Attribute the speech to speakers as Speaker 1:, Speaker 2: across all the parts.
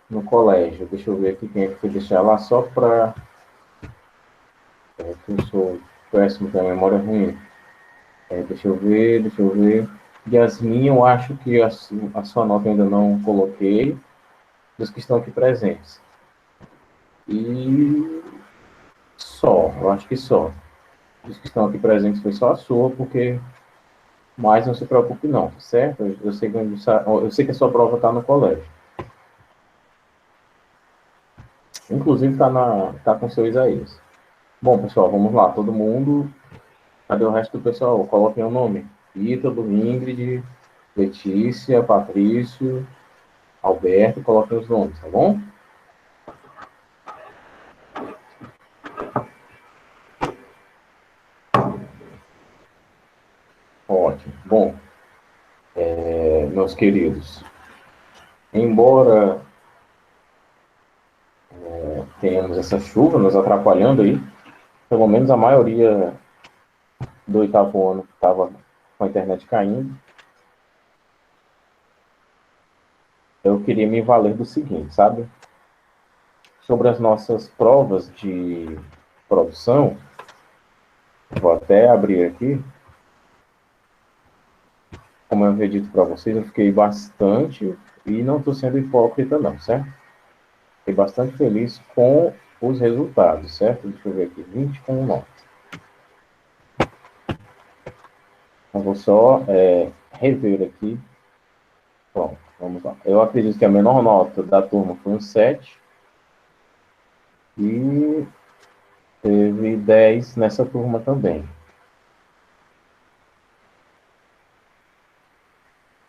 Speaker 1: no colégio. Deixa eu ver aqui quem é que foi deixar lá, só para... que eu sou péssimo, tenho a memória ruim. Deixa eu ver, deixa eu ver. Yasmin, eu acho que a sua nota eu ainda não coloquei, dos que estão aqui presentes. E só, eu acho que só. Os que estão aqui presentes foi só a sua, porque mais não se preocupe não, tá certo? Eu sei que a sua prova está no colégio. Inclusive tá com o seu Isaías. Bom, pessoal, vamos lá. Todo mundo. Cadê o resto do pessoal? Coloquem o nome. Ítalo, Ingrid, Letícia, Patrício, Alberto. Coloquem os nomes, tá bom? Ótimo. Bom, meus queridos, embora tenhamos essa chuva nos atrapalhando aí, pelo menos a maioria do oitavo ano estava com a internet caindo, eu queria me valer do seguinte, sabe? Sobre as nossas provas de produção, vou até abrir aqui. Como eu havia dito para vocês, eu fiquei bastante, e não estou sendo hipócrita não, certo? Fiquei bastante feliz com os resultados, certo? Deixa eu ver aqui, 20 com 9. Eu vou só rever aqui. Bom, vamos lá. Eu acredito que a menor nota da turma foi um 7, e teve 10 nessa turma também.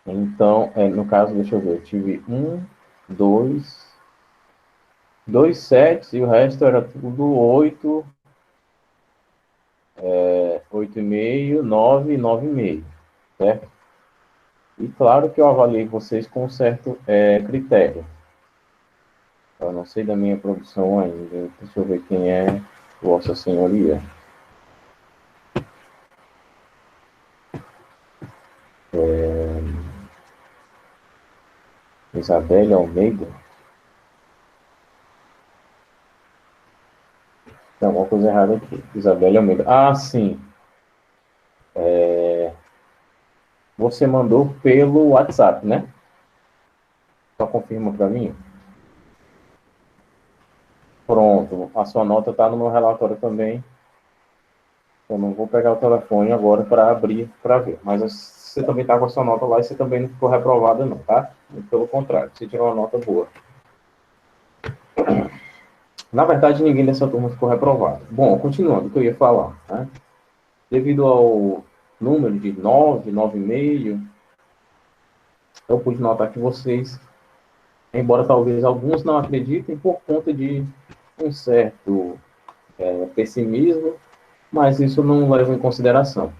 Speaker 1: Então, no caso, deixa eu ver, eu tive dois sets, e o resto era tudo 8, 8,5, 9 e 9,5, certo? E claro que eu avaliei vocês com um certo critério. Eu não sei da minha produção ainda. Deixa eu ver quem é Vossa Senhoria. Isabelle Almeida. Tem alguma coisa errada aqui. Isabelle Almeida. Ah, sim. Você mandou pelo WhatsApp, né? Só confirma para mim. Pronto. A sua nota está no meu relatório também. Eu não vou pegar o telefone agora para abrir, para ver. Mas você também está com a sua nota lá, e você também não ficou reprovada não, tá? Pelo contrário, você tirou uma nota boa. Na verdade, ninguém dessa turma ficou reprovado. Bom, continuando o que eu ia falar, né? Devido ao número de 9, 9,5, eu pude notar que vocês, embora talvez alguns não acreditem por conta de um certo pessimismo, mas isso não leva em consideração.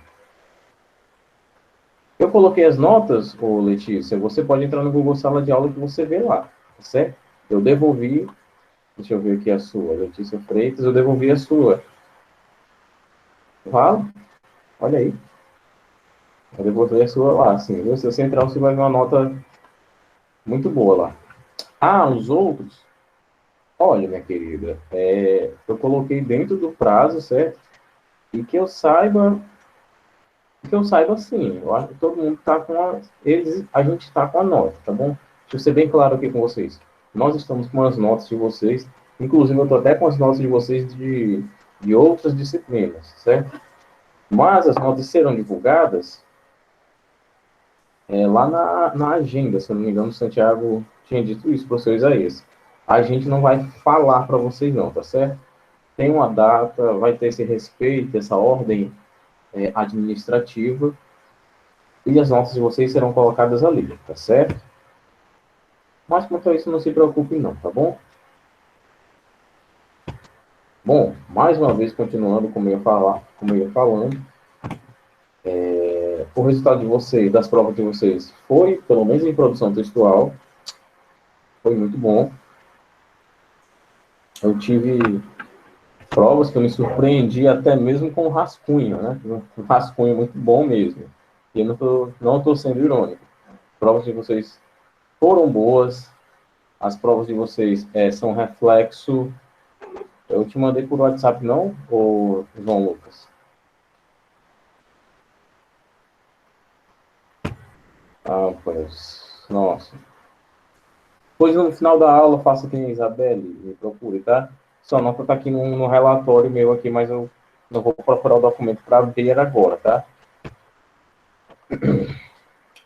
Speaker 1: Eu coloquei as notas, ô Letícia, você pode entrar no Google Sala de Aula que você vê lá, tá certo? Eu devolvi, deixa eu ver aqui a sua, Letícia Freitas, eu devolvi a sua. Fala, olha aí. Eu devolvi a sua lá, sim. Se você entrar, você vai ver uma nota muito boa lá. Ah, os outros? Olha, minha querida, eu coloquei dentro do prazo, certo? E que eu saiba sim, eu acho que todo mundo está com a gente está com a nota, tá bom? Deixa eu ser bem claro aqui com vocês. Nós estamos com as notas de vocês, inclusive eu estou até com as notas de vocês de outras disciplinas, certo? Mas as notas serão divulgadas lá na agenda, se eu não me engano, o Santiago tinha dito isso, professor Isaías. A gente não vai falar para vocês não, tá certo? Tem uma data, vai ter esse respeito, essa ordem administrativa, e as notas de vocês serão colocadas ali, tá certo? Mas quanto a isso, não se preocupe não, tá bom? Bom, mais uma vez, continuando como eu ia falando, o resultado de vocês, das provas de vocês, foi, pelo menos em produção textual, foi muito bom. Eu tive provas que eu me surpreendi até mesmo com o rascunho, né? Um rascunho muito bom mesmo. E eu não tô sendo irônico. Provas de vocês foram boas, as provas de vocês são reflexo. Eu te mandei por WhatsApp, não, ô João Lucas? Ah, pois. Nossa. Pois no final da aula, faça que a Isabelle me procure, tá? Sua nota tá aqui no relatório meu aqui, mas eu não vou procurar o documento para ver agora, tá?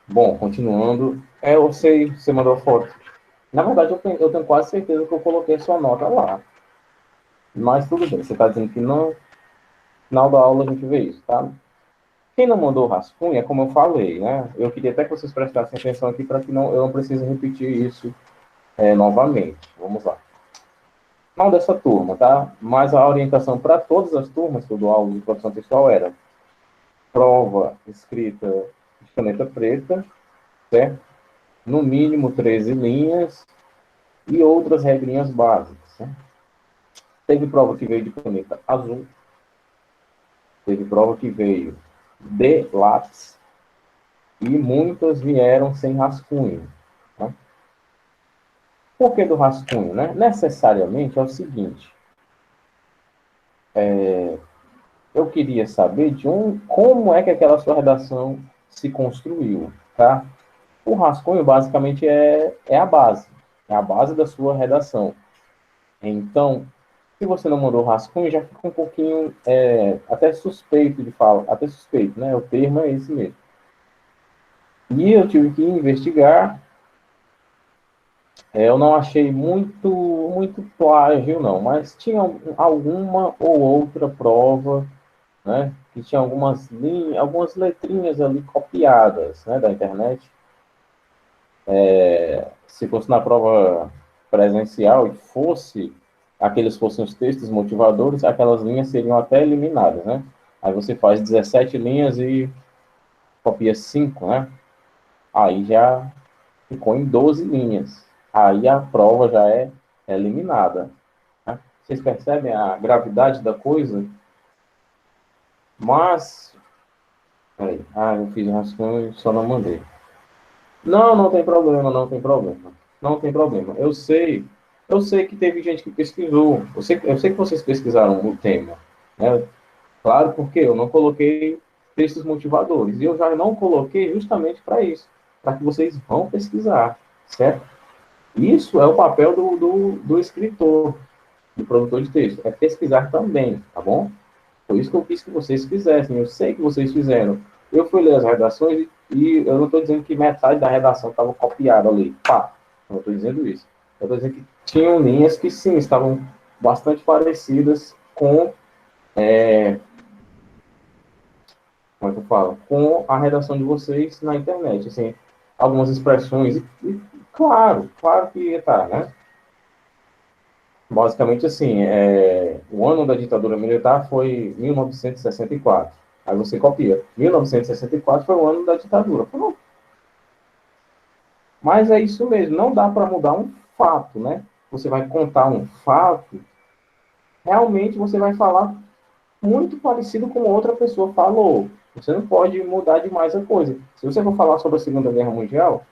Speaker 1: Bom, continuando. Eu sei, você mandou foto. Na verdade, eu tenho quase certeza que eu coloquei a sua nota lá. Mas tudo bem, você está dizendo que não. No final da aula a gente vê isso, tá? Quem não mandou rascunho, é como eu falei, né? Eu queria até que vocês prestassem atenção aqui para que eu não precise repetir isso novamente. Vamos lá. Não dessa turma, tá? Mas a orientação para todas as turmas que eu dou aula de produção textual era prova escrita de caneta preta, certo? No mínimo 13 linhas e outras regrinhas básicas. Né? Teve prova que veio de caneta azul, teve prova que veio de lápis e muitas vieram sem rascunho. Tá? Por que do rascunho? Né? Necessariamente é o seguinte, eu queria saber como é que aquela sua redação se construiu, tá? O rascunho, basicamente, é a base da sua redação. Então, se você não mandou rascunho, já fica um pouquinho até suspeito de falar, até suspeito, né? O termo é esse mesmo. E eu tive que investigar, eu não achei muito plágio, não, mas tinha alguma ou outra prova, né? Que tinha algumas linhas, algumas letrinhas ali copiadas, né, da internet. Se fosse na prova presencial e aqueles fossem os textos motivadores, aquelas linhas seriam até eliminadas, né? Aí você faz 17 linhas e copia 5, né? Aí já ficou em 12 linhas. Aí a prova já é eliminada. Né? Vocês percebem a gravidade da coisa? Mas, peraí, eu fiz um rascunho e só não mandei. Não, não tem problema, não tem problema. Não tem problema. Eu sei que teve gente que pesquisou. Eu sei que vocês pesquisaram o tema. Né? Claro, porque eu não coloquei textos motivadores. E eu já não coloquei justamente para isso. Para que vocês vão pesquisar. Certo? Isso é o papel do escritor, do produtor de texto. É pesquisar também, tá bom? Foi isso que eu quis que vocês fizessem. Eu sei que vocês fizeram. Eu fui ler as redações e eu não estou dizendo que metade da redação estava copiada ali. Pá, não estou dizendo isso. Eu estou dizendo que tinham linhas que sim, estavam bastante parecidas como é que eu falo? Com a redação de vocês na internet. Assim, algumas expressões. Claro que está, né? Basicamente, assim, o ano da ditadura militar foi 1964. Aí você copia. 1964 foi o ano da ditadura. Pronto. Mas é isso mesmo, não dá para mudar um fato, né? Você vai contar um fato, realmente você vai falar muito parecido com outra pessoa falou. Você não pode mudar demais a coisa. Se você for falar sobre a Segunda Guerra Mundial,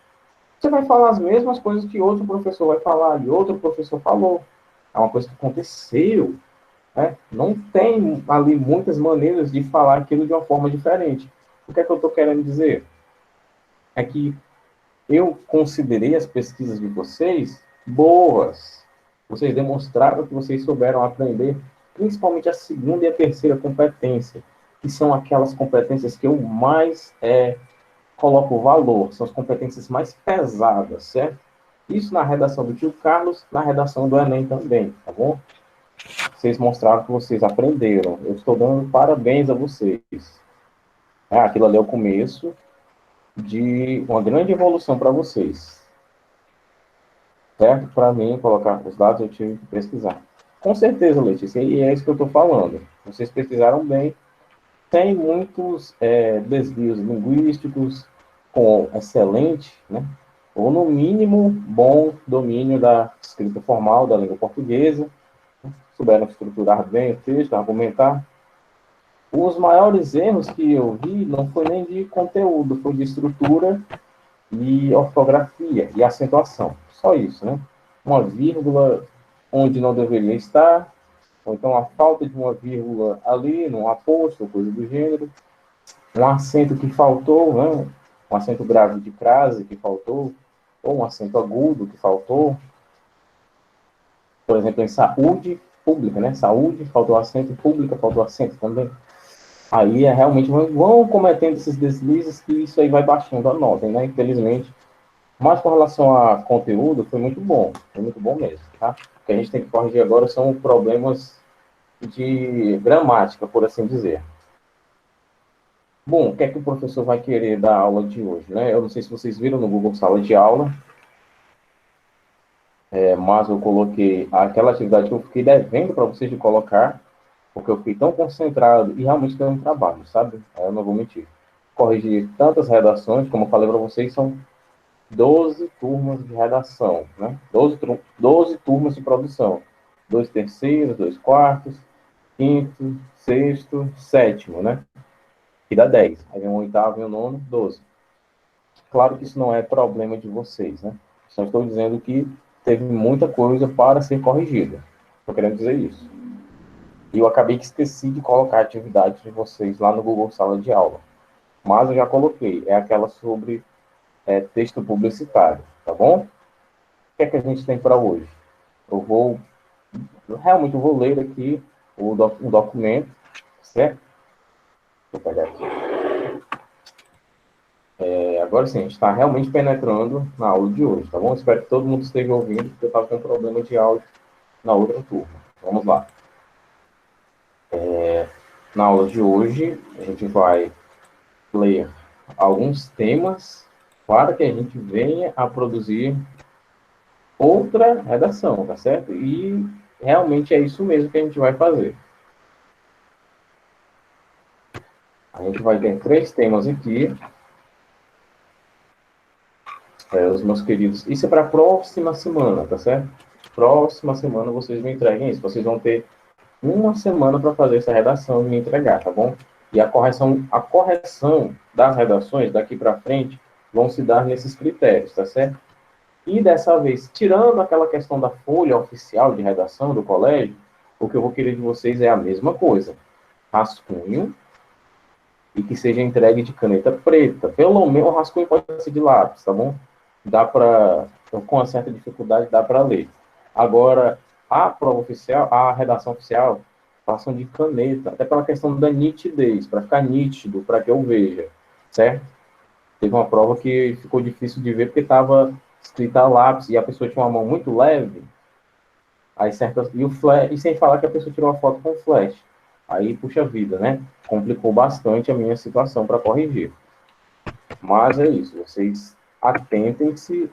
Speaker 1: você vai falar as mesmas coisas que outro professor vai falar e outro professor falou. É uma coisa que aconteceu. Né? Não tem ali muitas maneiras de falar aquilo de uma forma diferente. O que é que eu estou querendo dizer? É que eu considerei as pesquisas de vocês boas. Vocês demonstraram que vocês souberam aprender, principalmente a segunda e a terceira competência, que são aquelas competências que eu mais coloco valor, são as competências mais pesadas, certo? Isso na redação do tio Carlos, na redação do Enem também, tá bom? Vocês mostraram que vocês aprenderam. Eu estou dando parabéns a vocês. Aquilo ali é o começo de uma grande evolução para vocês. Certo? Para mim, colocar os dados, eu tive que pesquisar. Com certeza, Letícia, e é isso que eu estou falando. Vocês pesquisaram bem. Tem muitos desvios linguísticos com excelente, né? Ou no mínimo, bom domínio da escrita formal da língua portuguesa. Souberam estruturar bem o texto, argumentar. Os maiores erros que eu vi não foi nem de conteúdo, foi de estrutura e ortografia e acentuação. Só isso, né? uma vírgula onde não deveria estar, ou então a falta de uma vírgula ali, num aposto, ou coisa do gênero, um acento que faltou, né? Um acento grave de crase que faltou, ou um acento agudo que faltou, por exemplo, em saúde pública, né? Saúde, faltou acento, pública, faltou acento também. Aí é realmente vão cometendo esses deslizes que isso aí vai baixando a nota, né? Infelizmente. Mas com relação a conteúdo, foi muito bom mesmo, tá? O que a gente tem que corrigir agora são problemas de gramática, por assim dizer. Bom, o que é que o professor vai querer da aula de hoje, né? Eu não sei se vocês viram no Google Sala de Aula, mas eu coloquei aquela atividade que eu fiquei devendo para vocês de colocar, porque eu fiquei tão concentrado e realmente deu um trabalho, sabe? Eu não vou mentir. Corrigir tantas redações, como eu falei para vocês, são 12 turmas de redação, né? 12 turmas de produção. 2 terceiros, 2 quartos, quinto, sexto, sétimo, né? Que dá 10. Aí vem um oitavo e um nono, 12. Claro que isso não é problema de vocês, né? Só estou dizendo que teve muita coisa para ser corrigida. Estou querendo dizer isso. E eu acabei que esqueci de colocar a atividade de vocês lá no Google Sala de Aula. Mas eu já coloquei. É aquela sobre texto publicitário, tá bom? O que é que a gente tem para hoje? Eu vou ler aqui um documento, certo? Vou pegar aqui. Agora sim, a gente está realmente penetrando na aula de hoje, tá bom? Espero que todo mundo esteja ouvindo, porque eu estava com problema de áudio na outra turma. Vamos lá. Na aula de hoje, a gente vai ler alguns temas para que a gente venha a produzir outra redação, tá certo? E realmente é isso mesmo que a gente vai fazer. A gente vai ter 3 temas aqui, os meus queridos. Isso é para a próxima semana, tá certo? Próxima semana vocês me entreguem isso. Vocês vão ter uma semana para fazer essa redação e me entregar, tá bom? E a correção das redações daqui para frente vão se dar nesses critérios, tá certo? E dessa vez, tirando aquela questão da folha oficial de redação do colégio, o que eu vou querer de vocês é a mesma coisa. Rascunho e que seja entregue de caneta preta. Pelo menos o rascunho pode ser de lápis, tá bom? Dá para, com uma certa dificuldade, dá para ler. Agora, a prova oficial, a redação oficial, façam de caneta, até pela questão da nitidez, para ficar nítido, para que eu veja, certo? Teve uma prova que ficou difícil de ver porque estava escrita a lápis e a pessoa tinha uma mão muito leve, aí certas, e o flash, e sem falar que a pessoa tirou a foto com flash. Aí, puxa vida, né? Complicou bastante a minha situação para corrigir. Mas é isso, vocês atentem-se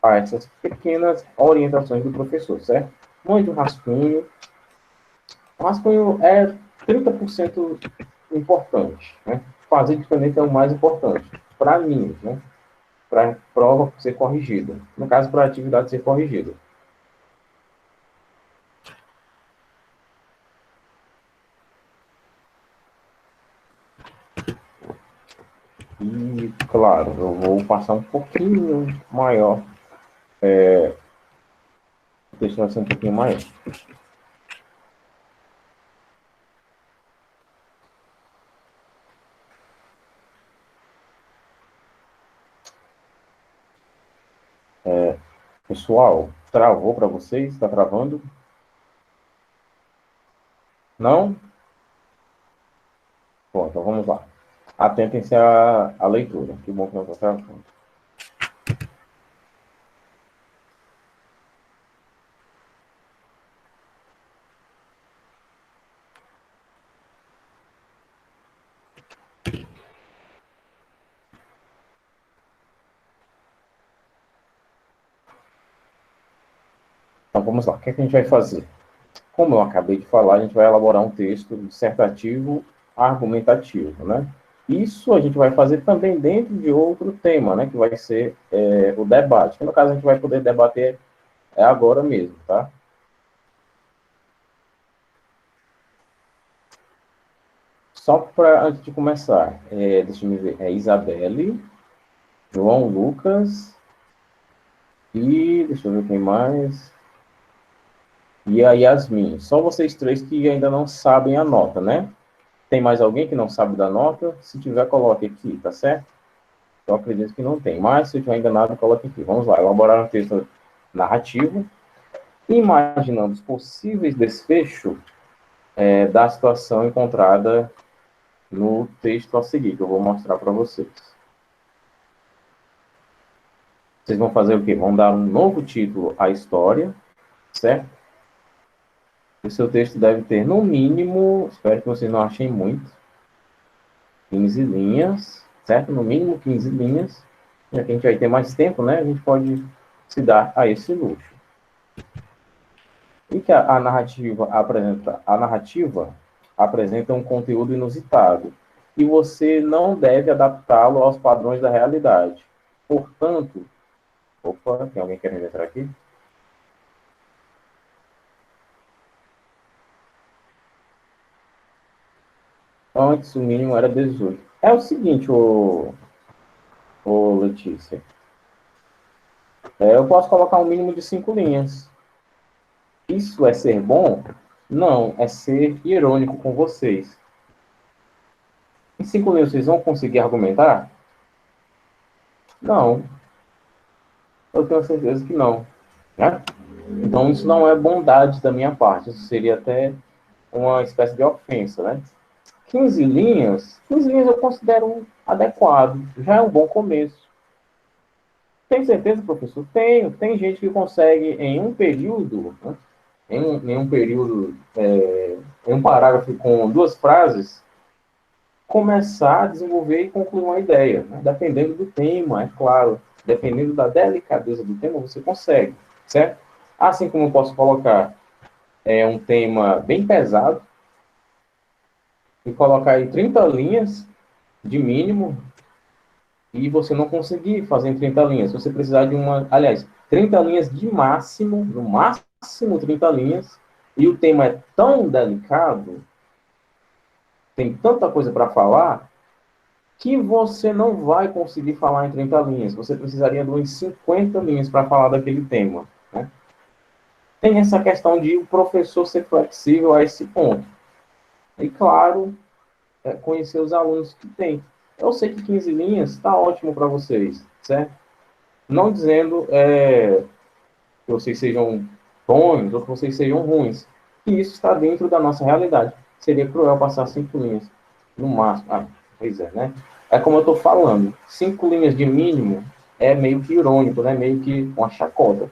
Speaker 1: a essas pequenas orientações do professor, certo? Mande um rascunho. O rascunho é 30% importante, né? Fazer de caneta é o mais importante, para mim, né? Para a prova ser corrigida. No caso, para a atividade ser corrigida. E, claro, eu vou passar um pouquinho maior, o texto vai ser um pouquinho maior. Pessoal, travou para vocês? Está travando? Não? Bom, então vamos lá. Atentem-se à leitura. Que bom que não está travando. Então vamos lá. O que é que a gente vai fazer? Como eu acabei de falar, a gente vai elaborar um texto dissertativo argumentativo, né? Isso a gente vai fazer também dentro de outro tema, né? Que vai ser o debate. Que no caso a gente vai poder debater agora mesmo, tá? Só para antes de começar, deixa eu ver, Isabelle, João Lucas E deixa eu ver quem mais. E a Yasmin. Só vocês três que ainda não sabem a nota, né? Tem mais alguém que não sabe da nota? Se tiver, coloque aqui, tá certo? Eu acredito que não tem. Mas se eu tiver enganado, coloque aqui. Vamos lá. Elaborar um texto narrativo, imaginando os possíveis desfechos da situação encontrada no texto a seguir, que eu vou mostrar para vocês. Vocês vão fazer o quê? Vão dar um novo título à história, certo? O seu texto deve ter, no mínimo, espero que vocês não achem muito, 15 linhas, certo? No mínimo 15 linhas. Já que a gente vai ter mais tempo, né? A gente pode se dar a esse luxo. E que a narrativa apresenta um conteúdo inusitado e você não deve adaptá-lo aos padrões da realidade. Portanto, opa, tem alguém querendo entrar aqui? Antes o mínimo era 18. É o seguinte, Letícia. Eu posso colocar um mínimo de 5 linhas. Isso é ser bom? Não, é ser irônico com vocês. Em 5 linhas vocês vão conseguir argumentar? Não, eu tenho certeza que não. Né? Então isso não é bondade da minha parte, isso seria até uma espécie de ofensa, né? 15 linhas eu considero adequado, já é um bom começo. Tem certeza, professor? Tenho. Tem gente que consegue em um período, né? em um período, em um parágrafo com 2 frases, começar a desenvolver e concluir uma ideia, né? Dependendo do tema, é claro. Dependendo da delicadeza do tema, você consegue, certo? Assim como eu posso colocar um tema bem pesado e colocar aí 30 linhas de mínimo e você não conseguir fazer em 30 linhas. Você precisar de uma... Aliás, 30 linhas de máximo, no máximo 30 linhas, e o tema é tão delicado, tem tanta coisa para falar, que você não vai conseguir falar em 30 linhas. Você precisaria de umas 50 linhas para falar daquele tema. Né? Tem essa questão de o professor ser flexível a esse ponto. E, claro, conhecer os alunos que tem. Eu sei que 15 linhas está ótimo para vocês, certo? Não dizendo que vocês sejam bons ou que vocês sejam ruins. Que isso está dentro da nossa realidade. Seria cruel passar 5 linhas no máximo. Ah, pois é, né? É como eu estou falando. 5 linhas de mínimo é meio que irônico, né? Meio que uma chacota.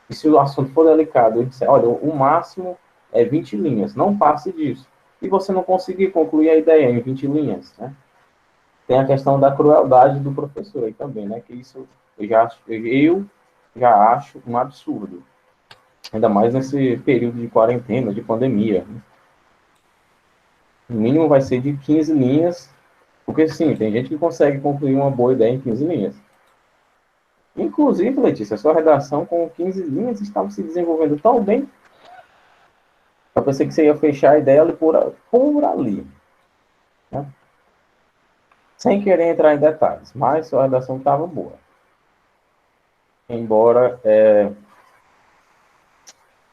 Speaker 1: E se o assunto for delicado, eu disser, olha, o máximo é 20 linhas. Não passe disso. E você não conseguir concluir a ideia em 20 linhas, né? Tem a questão da crueldade do professor aí também, né? Que isso eu já acho um absurdo. Ainda mais nesse período de quarentena, de pandemia. O mínimo vai ser de 15 linhas, porque sim, tem gente que consegue concluir uma boa ideia em 15 linhas. Inclusive, Letícia, a sua redação com 15 linhas estava se desenvolvendo tão bem, eu pensei que você ia fechar a ideia ali por ali. Né? Sem querer entrar em detalhes, mas sua redação estava boa. Embora,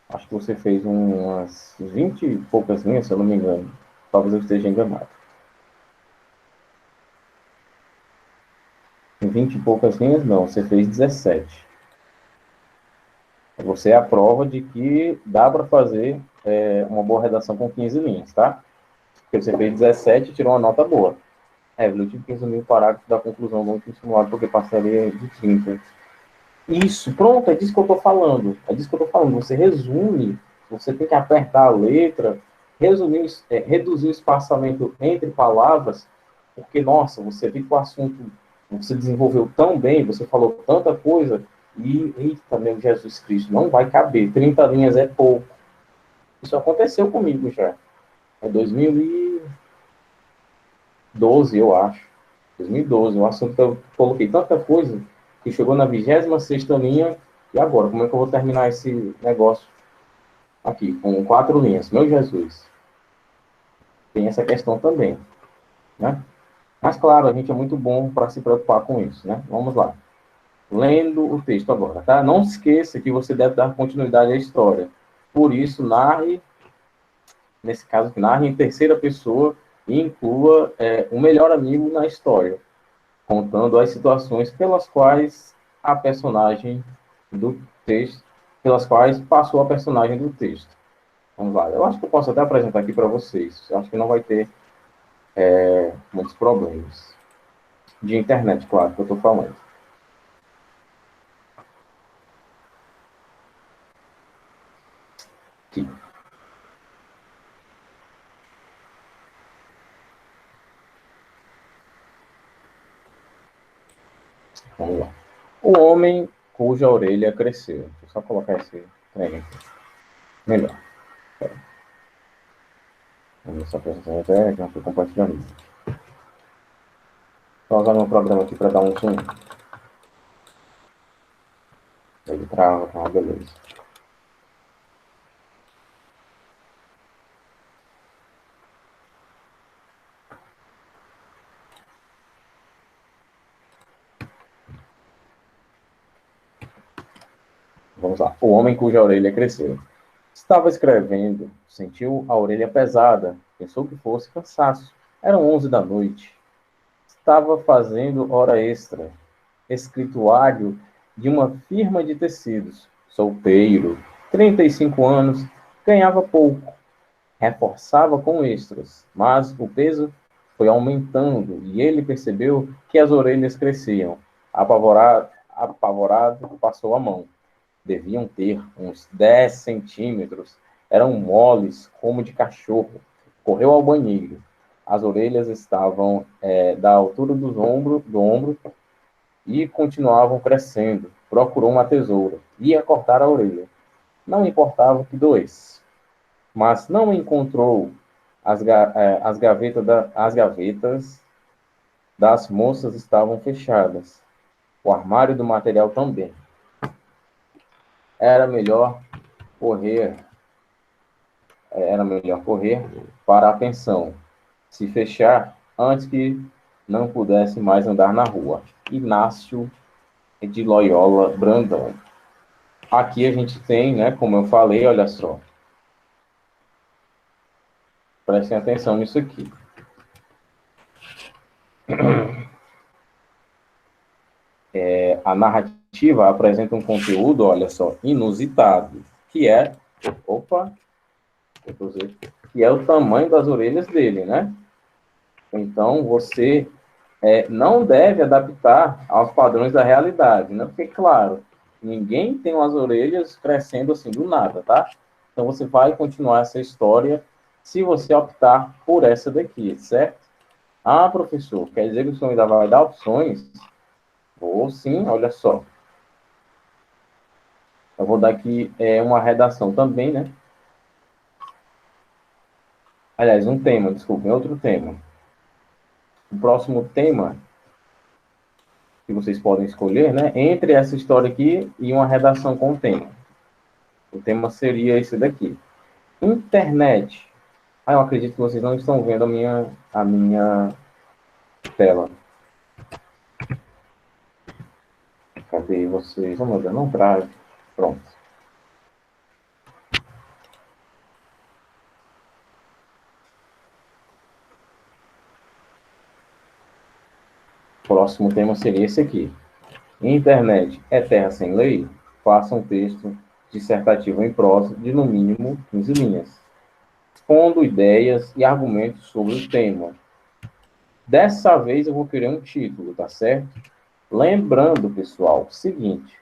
Speaker 1: acho que você fez umas 20 e poucas linhas, se eu não me engano. Talvez eu esteja enganado. 20 e poucas linhas, não, você fez 17. Você é a prova de que dá para fazer uma boa redação com 15 linhas, tá? Porque você fez 17 e tirou uma nota boa. Eu tive que resumir o parágrafo da conclusão do último simulado porque passaria de 30. Isso, pronto, é disso que eu estou falando. É disso que eu estou falando. Você resume, você tem que apertar a letra, resumir, reduzir o espaçamento entre palavras, porque, nossa, você viu que o assunto você desenvolveu tão bem, você falou tanta coisa, e, eita, meu Jesus Cristo, não vai caber. 30 linhas é pouco. Isso aconteceu comigo já. É 2012, eu acho. 2012, um assunto que eu coloquei tanta coisa que chegou na 26ª linha, e agora? Como é que eu vou terminar esse negócio aqui, com 4 linhas? Meu Jesus. Tem essa questão também, né? Mas, claro, a gente é muito bom para se preocupar com isso, né? Vamos lá. lendo o texto agora, tá? Não se esqueça que você deve dar continuidade à história. Por isso, narre, nesse caso, narre em terceira pessoa e inclua o melhor amigo na história, contando as situações pelas quais a personagem do texto, pelas quais passou a personagem do texto. Vamos lá. Eu acho que eu posso até apresentar aqui para vocês. Eu acho que não vai ter muitos problemas. De internet, claro, que eu estou falando. Aqui. Vamos lá. O homem cuja orelha cresceu. Deixa eu só colocar esse trem aqui. Melhor. Vamos só apresentar até que não estou compartilhando. Vou usar meu programa aqui para dar um zoom. Ele trava, tá uma beleza. Vamos lá. O homem cuja orelha cresceu. Estava escrevendo, sentiu a orelha pesada, pensou que fosse cansaço. Eram 11 da noite. Estava fazendo hora extra, escrituário de uma firma de tecidos. Solteiro, 35 anos, ganhava pouco, reforçava com extras, mas o peso foi aumentando e ele percebeu que as orelhas cresciam. Apavorado, passou a mão. Deviam ter uns 10 centímetros. Eram moles como de cachorro. Correu ao banheiro. As orelhas estavam da altura do ombro e continuavam crescendo. Procurou uma tesoura. Ia cortar a orelha. Não importava que doesse. Mas não encontrou as gavetas das moças estavam fechadas. O armário do material também. Era melhor correr para a pensão, se fechar antes que não pudesse mais andar na rua. Inácio de Loyola Brandão. Aqui a gente tem, né, como eu falei, olha só. Prestem atenção nisso aqui. A narrativa apresenta um conteúdo, olha só, inusitado, que é, que é o tamanho das orelhas dele, né? Então, você não deve adaptar aos padrões da realidade, né? Porque, claro, ninguém tem umas orelhas crescendo assim do nada, tá? Então, você vai continuar essa história se você optar por essa daqui, certo? Ah, professor, quer dizer que o senhor ainda vai dar opções? Vou sim, olha só. Eu vou dar aqui uma redação também, né? Aliás, um tema, desculpem, outro tema. O próximo tema que vocês podem escolher, né? Entre essa história aqui e uma redação com o tema. O tema seria esse daqui. Internet. Ah, eu acredito que vocês não estão vendo a minha tela. Cadê vocês? Oh, meu Deus, não traz. Pronto. O próximo tema seria esse aqui. Internet é terra sem lei? Faça um texto dissertativo em prosa de, no mínimo, 15 linhas, expondo ideias e argumentos sobre o tema. Dessa vez eu vou querer um título, tá certo? Lembrando, pessoal, o seguinte,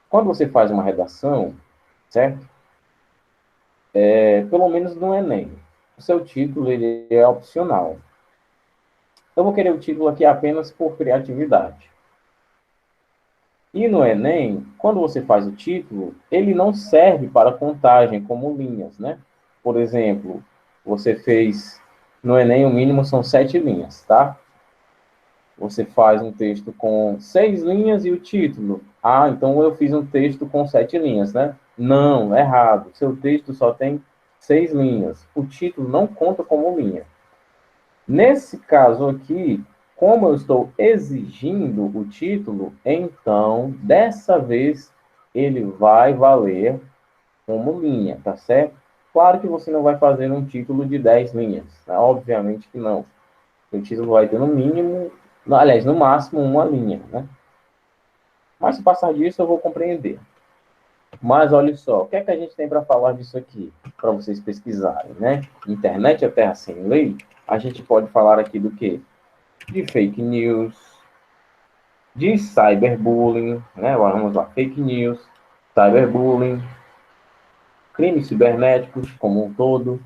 Speaker 1: quando você faz uma redação, certo? Pelo menos no Enem, o seu título ele é opcional. Eu vou querer o título aqui apenas por criatividade. E no Enem, quando você faz o título, ele não serve para contagem como linhas, né? Por exemplo, você fez no Enem, o mínimo são 7 linhas, tá? Você faz um texto com 6 linhas e o título. Ah, então eu fiz um texto com 7 linhas, né? Não, errado. Seu texto só tem 6 linhas. O título não conta como linha. Nesse caso aqui, Como eu estou exigindo o título, então, dessa vez, ele vai valer como linha, tá certo? Claro que você não vai fazer um título de 10 linhas, né? Obviamente que não. O título vai ter no mínimo, aliás, no máximo uma linha, né? Mas se passar disso, eu vou compreender. Mas olha só, o que é que a gente tem para falar disso aqui? Para vocês pesquisarem, né? Internet é terra sem lei. A gente pode falar aqui do quê? De fake news, de cyberbullying, né? Vamos lá, fake news, cyberbullying, crimes cibernéticos como um todo.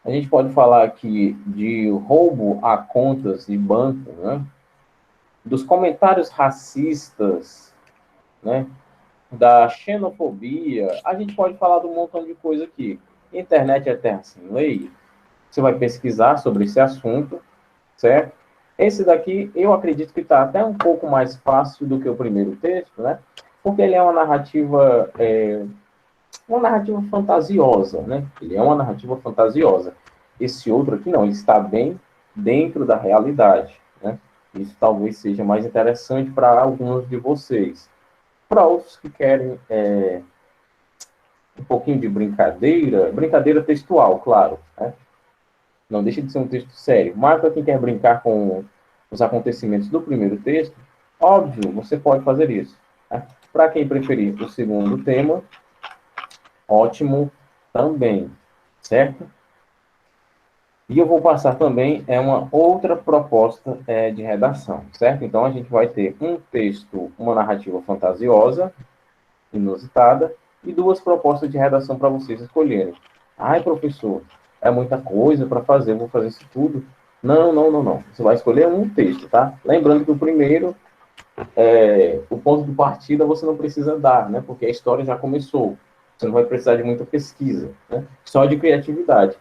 Speaker 1: A gente pode falar aqui de roubo a contas de banco, né? Dos comentários racistas, né? Da xenofobia. A gente pode falar de um montão de coisa aqui. Internet é terra sem lei. Você vai pesquisar sobre esse assunto, certo? Esse daqui, eu acredito que está até um pouco mais fácil do que o primeiro texto, né? Porque ele é uma narrativa fantasiosa, né? Ele é uma narrativa fantasiosa. Esse outro aqui não, ele está bem dentro da realidade, né? Isso talvez seja mais interessante para alguns de vocês. Para outros que querem um pouquinho de brincadeira, brincadeira textual, claro, né? Não deixa de ser um texto sério. Mas para quem quer brincar com os acontecimentos do primeiro texto, óbvio, você pode fazer isso. Né? Para quem preferir o segundo tema, ótimo também, certo? E eu vou passar também uma outra proposta de redação, certo? Então a gente vai ter um texto, uma narrativa fantasiosa, inusitada, e duas propostas de redação para vocês escolherem. Ai, professor, é muita coisa para fazer, vou fazer isso tudo. Não, não, não, não. Você vai escolher um texto, tá? Lembrando que o primeiro, o ponto de partida você não precisa dar, né? Porque a história já começou. Você não vai precisar de muita pesquisa, né? Só de criatividade.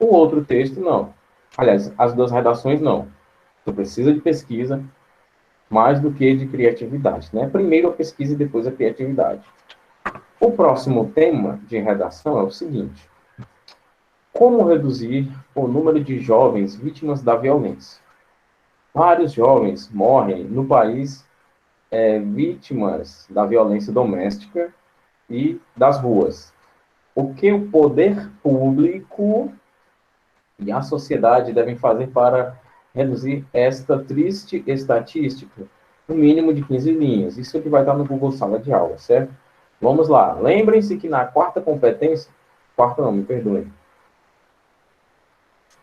Speaker 1: O outro texto, não. Aliás, as duas redações, não. Você precisa de pesquisa mais do que de criatividade, né? Primeiro a pesquisa e depois a criatividade. O próximo tema de redação é o seguinte: como reduzir o número de jovens vítimas da violência? Vários jovens morrem no país vítimas da violência doméstica e das ruas. O que o poder público e a sociedade devem fazer para reduzir esta triste estatística? No mínimo de 15 linhas. Isso que vai estar no Google Sala de Aula, certo? Vamos lá. Lembrem-se que na quarta competência, quarta não, me perdoem,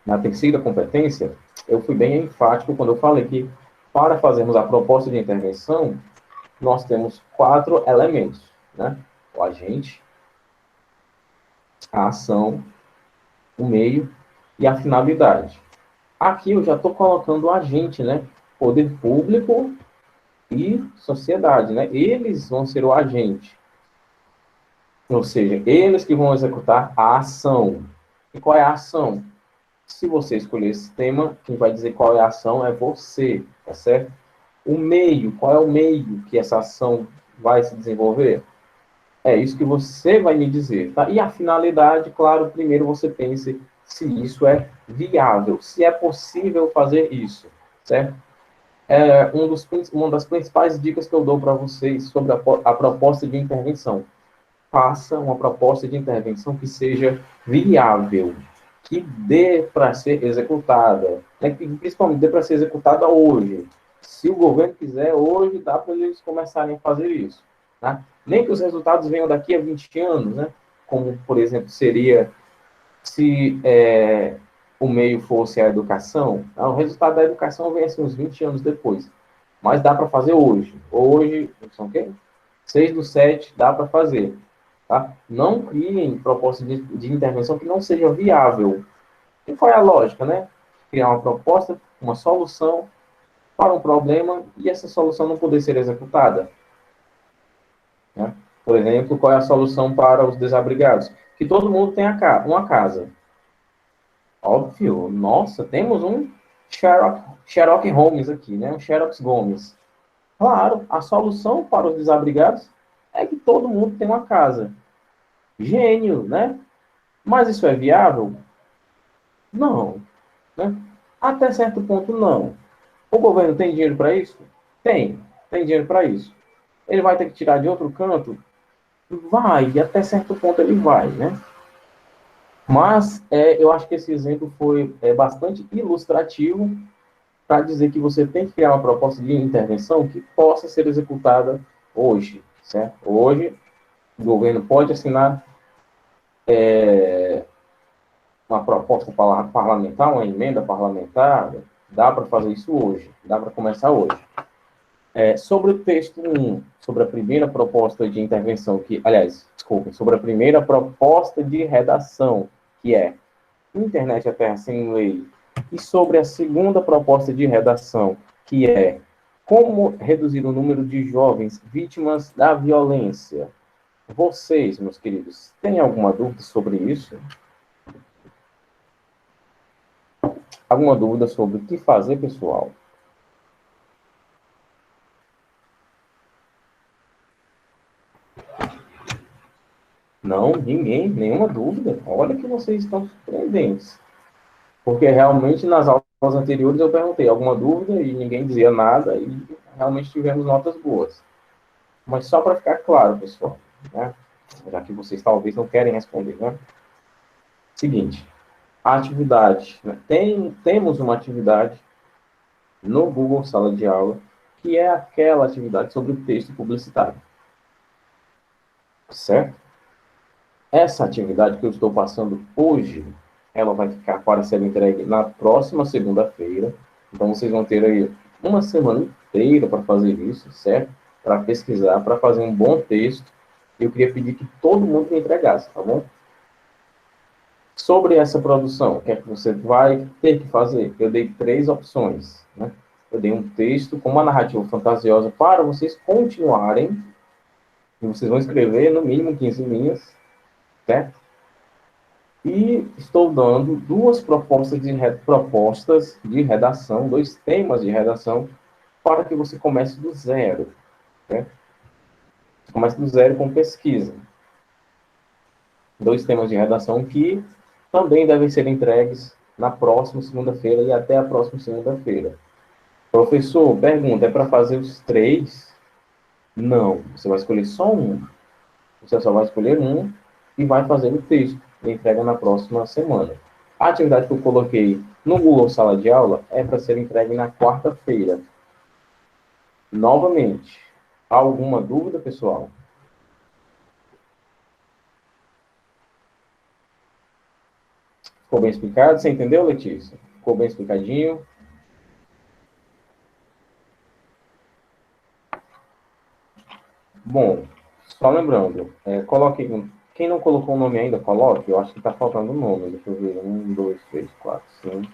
Speaker 1: na terceira competência, eu fui bem enfático quando eu falei que para fazermos a proposta de intervenção, nós temos 4 elementos, né? O agente, a ação, o meio e a finalidade. Aqui eu já estou colocando o agente, né? Poder público e sociedade, né? Eles vão ser o agente. Ou seja, eles que vão executar a ação. E qual é a ação? Se você escolher esse tema, quem vai dizer qual é a ação é você, tá certo? O meio, qual é o meio que essa ação vai se desenvolver? É isso que você vai me dizer, tá? E a finalidade, claro, primeiro você pense se isso é viável, se é possível fazer isso, certo? Uma das principais dicas que eu dou para vocês sobre a proposta de intervenção. Faça uma proposta de intervenção que seja viável, que dê para ser executada, né? Que principalmente dê para ser executada hoje. Se o governo quiser, hoje dá para eles começarem a fazer isso. Tá? Nem que os resultados venham daqui a 20 anos, né? Como, por exemplo, seria se o meio fosse a educação. Tá? O resultado da educação vem assim, uns 20 anos depois. Mas dá para fazer hoje. Hoje, são o quê? 6/7, dá para fazer. Tá? Não criem proposta de intervenção que não seja viável. E qual é a lógica, né? Criar uma proposta, uma solução para um problema e essa solução não poder ser executada. Né? Por exemplo, qual é a solução para os desabrigados? Que todo mundo tenha uma casa. Óbvio, nossa, temos um Sherlock Holmes aqui, né? Um Sherlock Gomes. Claro, a solução para os desabrigados é que todo mundo tem uma casa. Gênio, né? Mas isso é viável? Não. Né? Até certo ponto, não. O governo tem dinheiro para isso? Tem dinheiro para isso. Ele vai ter que tirar de outro canto? Vai, e até certo ponto ele vai, né? Mas eu acho que esse exemplo foi bastante ilustrativo para dizer que você tem que criar uma proposta de intervenção que possa ser executada hoje, certo? Hoje, o governo pode assinar uma proposta parlamentar, uma emenda parlamentar, dá para fazer isso hoje, dá para começar hoje. Sobre o texto 1, sobre a primeira proposta de intervenção, sobre a primeira proposta de redação, que é Internet é Terra Sem Lei, e sobre a segunda proposta de redação, que é como reduzir o número de jovens vítimas da violência. Vocês, meus queridos, têm alguma dúvida sobre isso? Alguma dúvida sobre o que fazer, pessoal? Não, ninguém, nenhuma dúvida. Olha que vocês estão surpreendentes. Porque realmente nas aulas anteriores eu perguntei alguma dúvida e ninguém dizia nada e realmente tivemos notas boas. Mas só para ficar claro, pessoal, né? Já que vocês talvez não querem responder, né? Seguinte, a atividade, né? Temos uma atividade no Google Sala de Aula que é aquela atividade sobre o texto publicitário, certo? Essa atividade que eu estou passando hoje, ela vai ficar para ser entregue na próxima segunda-feira. Então, vocês vão ter aí uma semana inteira para fazer isso, certo? Para pesquisar, para fazer um bom texto. Eu queria pedir que todo mundo me entregasse, tá bom? Sobre essa produção, o que é que você vai ter que fazer? Eu dei 3 opções, né? Eu dei um texto com uma narrativa fantasiosa para vocês continuarem, e vocês vão escrever no mínimo 15 linhas, certo? E estou dando 2 propostas de redação, 2 temas de redação, para que você comece do zero, né? Comece do zero com pesquisa. 2 temas de redação que também devem ser entregues na próxima segunda-feira e até a próxima segunda-feira. Professor, pergunta, é para fazer os 3? Não, você vai escolher só um. Você só vai escolher um e vai fazer o texto e entrega na próxima semana. A atividade que eu coloquei no Google Sala de Aula é para ser entregue na quarta-feira. Novamente, alguma dúvida, pessoal? Ficou bem explicado? Você entendeu, Letícia? Ficou bem explicadinho? Bom, só lembrando, coloque. Quem não colocou o nome ainda, coloque. Eu acho que está faltando o nome. Deixa eu ver. 1, 2, 3, 4, 5,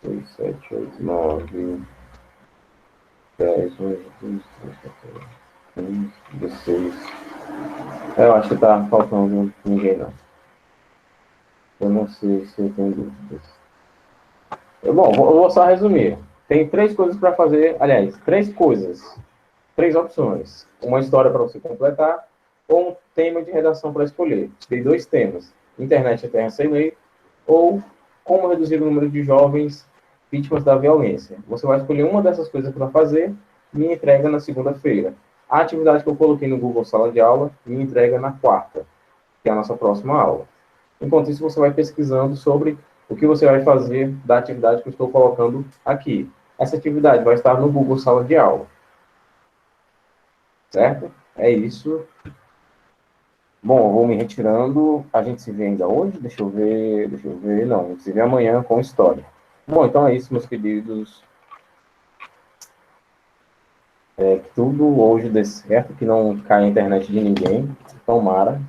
Speaker 1: 6, 7, 8, 9, 10, 11, 12, 13, 14, 15, 16. Eu acho que está faltando ninguém, não. Eu não sei se eu tenho dúvidas. Bom, eu vou só resumir. Tem 3 coisas para fazer. Aliás, 3 coisas. 3 opções. Uma história para você completar ou um tema de redação para escolher. Tem 2 temas. Internet é Terra Sem Lei ou como reduzir o número de jovens vítimas da violência. Você vai escolher uma dessas coisas para fazer e me entrega na segunda-feira. A atividade que eu coloquei no Google Sala de Aula me entrega na quarta, que é a nossa próxima aula. Enquanto isso, você vai pesquisando sobre o que você vai fazer da atividade que eu estou colocando aqui. Essa atividade vai estar no Google Sala de Aula. Certo? É isso. Bom, eu vou me retirando. A gente se vê ainda hoje? Deixa eu ver. Não, a gente se vê amanhã com história. Bom, então é isso, meus queridos. Que tudo hoje dê certo, que não caia a internet de ninguém. Tomara.